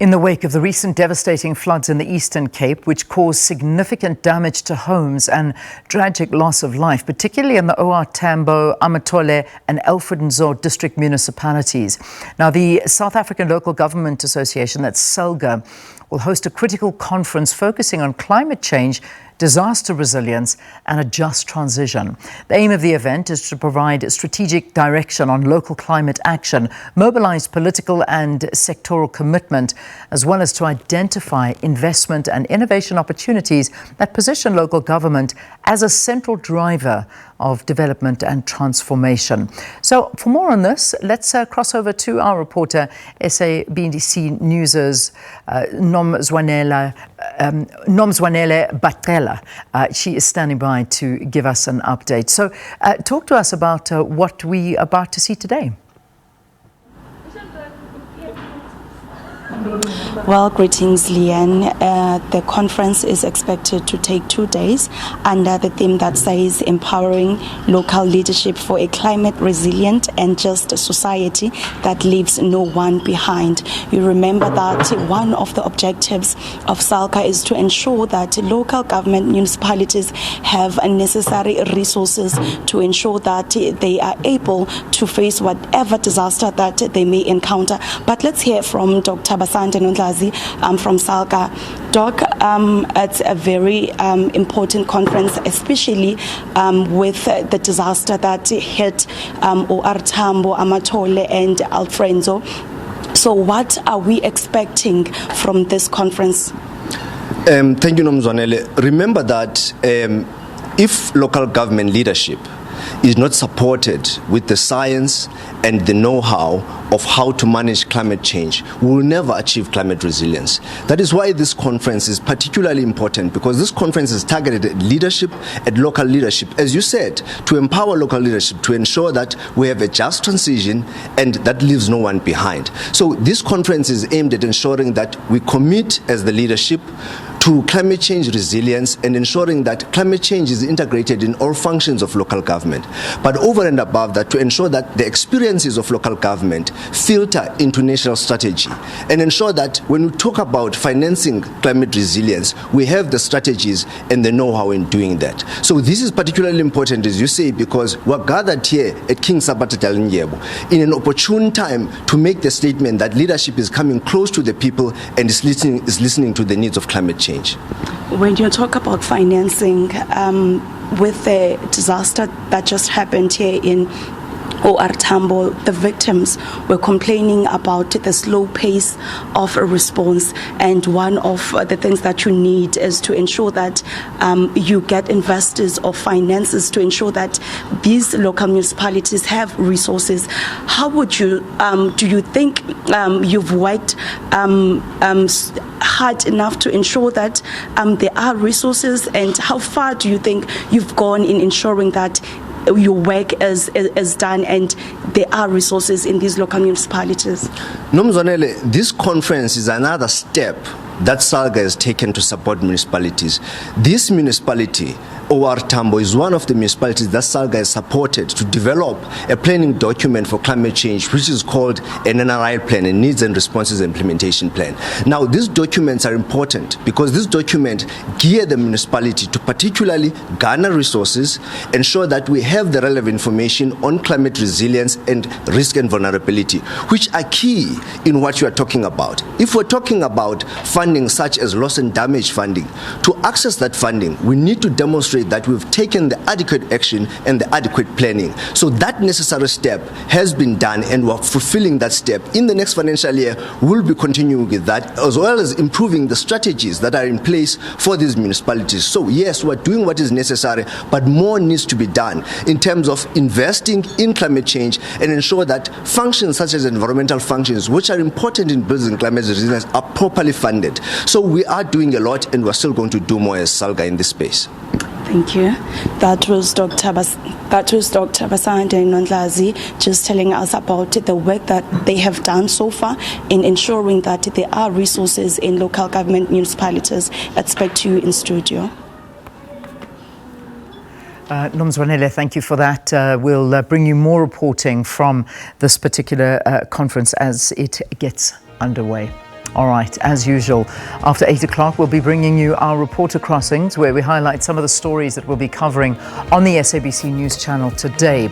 In the wake of the recent devastating floods in the Eastern Cape, which caused significant damage to homes and tragic loss of life, particularly in the OR Tambo, Amathole and Alfred Nzo District Municipalities. Now, the South African Local Government Association, that's SALGA, will host a critical conference focusing on climate change, disaster resilience and a just transition. The aim of the event is to provide strategic direction on local climate action, mobilize political and sectoral commitment, as well as to identify investment and innovation opportunities that position local government as a central driver of development and transformation. So for more on this, let's cross over to our reporter, SABC News' Nomzwanele Bacela. She is standing by to give us an update. So talk to us about what we are about to see today. Well, greetings, Leanne. The conference is expected to take 2 days under the theme that says empowering local leadership for a climate resilient and just society that leaves no one behind. You remember that one of the objectives of SALGA is to ensure that local government municipalities have necessary resources to ensure that they are able to face whatever disaster that they may encounter. But let's hear from Dr. Nomzwanele from SALGA. Doc, it's a very important conference, especially with the disaster that hit OR Tambo, Amathole and Alfred Nzo. So what are we expecting from this conference? Thank you, Nomzwanele. Remember that if local government leadership is not supported with the science and the know-how of how to manage climate change, we will never achieve climate resilience. That is why this conference is particularly important, because this conference is targeted at leadership, at local leadership, as you said, to empower local leadership, to ensure that we have a just transition and that leaves no one behind. So this conference is aimed at ensuring that we commit as the leadership to climate change resilience and ensuring that climate change is integrated in all functions of local government. But over and above that, to ensure that the experiences of local government filter into national strategy and ensure that when we talk about financing climate resilience, we have the strategies and the know-how in doing that. So this is particularly important, as you say, because we're gathered here at King Sabata Nyebo in an opportune time to make the statement that leadership is coming close to the people and is listening to the needs of climate change. When you talk about financing, with the disaster that just happened here in OR Tambo, the victims were complaining about the slow pace of a response, and one of the things that you need is to ensure that you get investors or finances to ensure that these local municipalities have resources. How would you, do you think you've worked hard enough to ensure that there are resources, and how far do you think you've gone in ensuring that your work is done and there are resources in these local municipalities? Nomzwanele, this conference is another step that SALGA has taken to support municipalities. This municipality, OR Tambo, is one of the municipalities that SALGA has supported to develop a planning document for climate change, which is called an NRI plan, a Needs and Responses Implementation Plan. Now, these documents are important because this document gears the municipality to particularly garner resources, ensure that we have the relevant information on climate resilience and risk and vulnerability, which are key in what you are talking about. If we're talking about funding such as loss and damage funding, to access that funding, we need to demonstrate that we've taken the adequate action and the adequate planning. So that necessary step has been done and we're fulfilling that step. In the next financial year, we'll be continuing with that, as well as improving the strategies that are in place for these municipalities. So yes, we're doing what is necessary, but more needs to be done in terms of investing in climate change and ensure that functions such as environmental functions, which are important in building climate resilience, are properly funded. So we are doing a lot and we're still going to do more as SALGA in this space. Thank you. That was Dr. Basande Nondlazi just telling us about the work that they have done so far in ensuring that there are resources in local government municipalities. Let's back to you in studio. Nomzwanele, thank you for that. We'll bring you more reporting from this particular conference as it gets underway. All right, as usual, after 8 o'clock, we'll be bringing you our reporter crossings, where we highlight some of the stories that we'll be covering on the SABC News channel today.